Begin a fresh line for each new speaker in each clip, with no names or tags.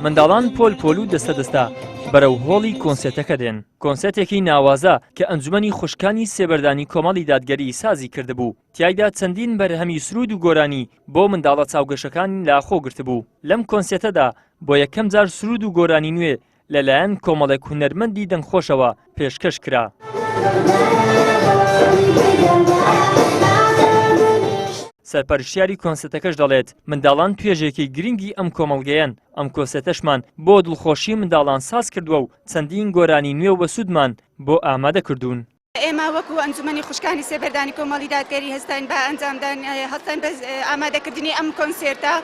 منداڵان پۆل پۆل و دەستە دەستا بەرەو هۆڵی کۆنسێرتەکە دێن. کۆنسێرتێکی ناوازە کە ئەنجومەنی خوشكانی سێبەردانی کۆمەڵی دادگەری سازی کردبوو. تایدا چەندین بەرهەمی سرود و گۆرانی بۆ منداڵە چاوگەشەکانی لاخۆ گرتبوو. لەم کۆنسێرتەدا بۆ یەکەم جار سرود و گۆرانی نوێ لەلایەن کۆمەڵێک هونەرمەندی دەنگخۆشەوە پێشکەش کرا. سەرپەرشتیاری کۆنسێرتەکەش دەڵێت منداڵان توێژێکی گرنگی ئەم کۆمەڵگەیەن. ئەم کۆنسێرتەشمان بۆ دڵخۆشی منداڵان ساز کردووە و چەندین گۆرانی نوێ و بەسوودمان بۆ ئامادە کردوون.
ئێمە وەکو ئەنجومەنی خوشكانی سێبەردانی کۆمەڵی دادگەری هەستین بە ئەنجامدان هەستین بە ئامادەکردنی ئەم کۆنسێرتە.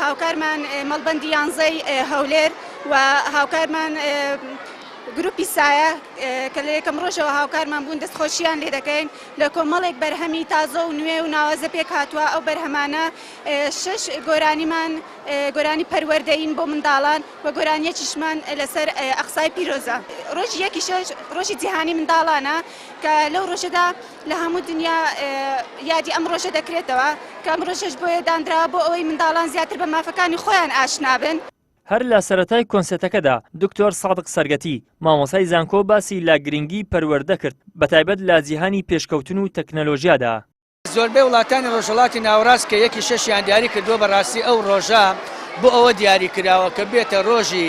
هاوکارمان مەڵبەندی یانزەی هەولێر و هاوکارمان گروپی سایه کە لە یەکەم ڕۆژەوە هاوکارمان بوون دەستخۆشییان لێ دەکەین لە کۆمەڵێک بەرهەمی تازە و نوێ و ناوازە پێک هاتووە. ئەو بەرهەمانە 6 گۆرانیمان گۆرانی پەروەردەین بۆ منداڵان و گۆرانیەکیشمان لەسەر ئەقسای پیرۆزە. ڕۆژی یەکیشەش ڕۆژی جیهانی منداڵانە کە لەو ڕۆژەدا لە هەموو دنیا یادی ئەم ڕۆژە دەکرێتەوە کە ئەم ڕۆژەش بۆیە دانراوە بۆ ئەوەی منداڵان زیاتر بە مافەکانی خۆیان ئاشنا بن.
هەر لە سەرەتای کۆنسێرتەکەدا دکتۆر سادق سەرگەتی مامۆسای زانکۆ باسی لا گرنگی پەروەردە کرد بەتایبەت لە جیهانی پێشکەوتن و تەکنەلۆژیادا.
زۆربەی وڵاتانی ڕۆژهەڵاتی ناوەڕاست کە یەکی شەشیان دیاری کردووە بەڕاستی ئەو ڕۆژە بۆ ئەوە دیاری کراوە کە بێتە ڕۆژی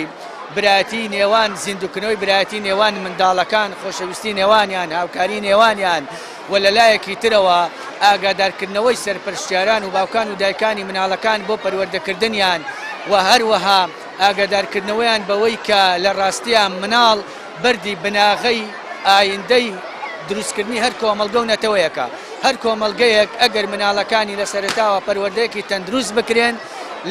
برایەتی نێوان زیندووکردنەوەی برایەتی نێوان منداڵەکان خۆشەویستی نێوانیان هاوکاری نێوانیان و لەلایەکی ترەوە ئاگادارکردنەوەی سەرپەرشتیاران و باوکان و دایکانی مناڵەکان بۆ پەروەردەکردنیان و هەروەها ئاگادارکردنەوەیان بەوەی کە لە ڕاستیان مناڵ بەردی بناغەی ئایندەی دروستکردنی هەر کۆمەڵگە و نەتەوەیەکە. هەر کۆمەڵگەیەک ئەگەر مناڵەکانی لە سەرەتاوە پەروەردەیەکی تەندروست بکرێن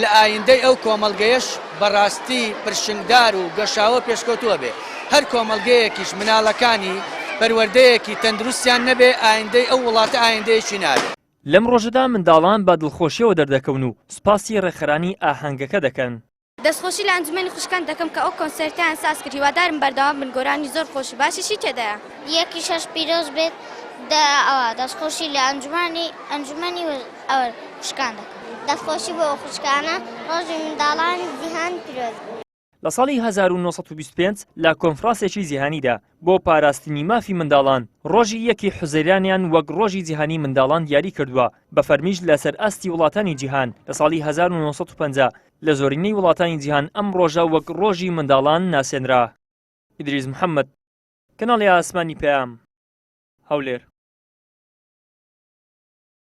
لە ئایندەی ئەو کۆمەڵگەیەش بەڕاستی پرشنگدار و گەشاوە پێشکەوتووە بێ. هەر کۆمەڵگەیەکیش مناڵەکانی پەروەردەیەکی تەندروستیان نەبێ ئایندەی ئەو وڵاتە ئایندەیەکی نابێت.
لەم ڕۆژەدا منداڵان بە دڵخۆشیەوە دەردەکەون و سوپاسی ڕێکخراانی ئاهەنگەکە دەکەن.
دەستخۆشی لە ئەنجومەنی خوشكان دەکەم کە ئەو کۆنسێرتیان ساز کرد. هیوادارم بەردەوام بن. گۆرانی زۆر خۆش و باشیشی تێدایە.
یەکی شەش پیرۆز بێت دەستخۆشی لە ئەنجومەنی خوشكان دەکەم. دەستخۆشی بۆ خوشكانە ڕۆژی منداڵانی جیهان پیرۆز.
لە ساڵی 1925 لە کۆنفرانسێکی جیهانیدا بۆ پاراستنی مافی منداڵان ڕۆژی یەکی حوزەیرانیان وەک ڕۆژی جیهانی منداڵان دیاری کردووە بە فەرمیش لەسەر ئاستی وڵاتانی جیهان. لە ساڵی 1950 لە زۆرینەی وڵاتانی جیهان ئەم ڕۆژە وەک ڕۆژی منداڵان ناسێنرا. ئیدریس محەممەد، کەناڵی ئاسمانی پەیام، هەولێر.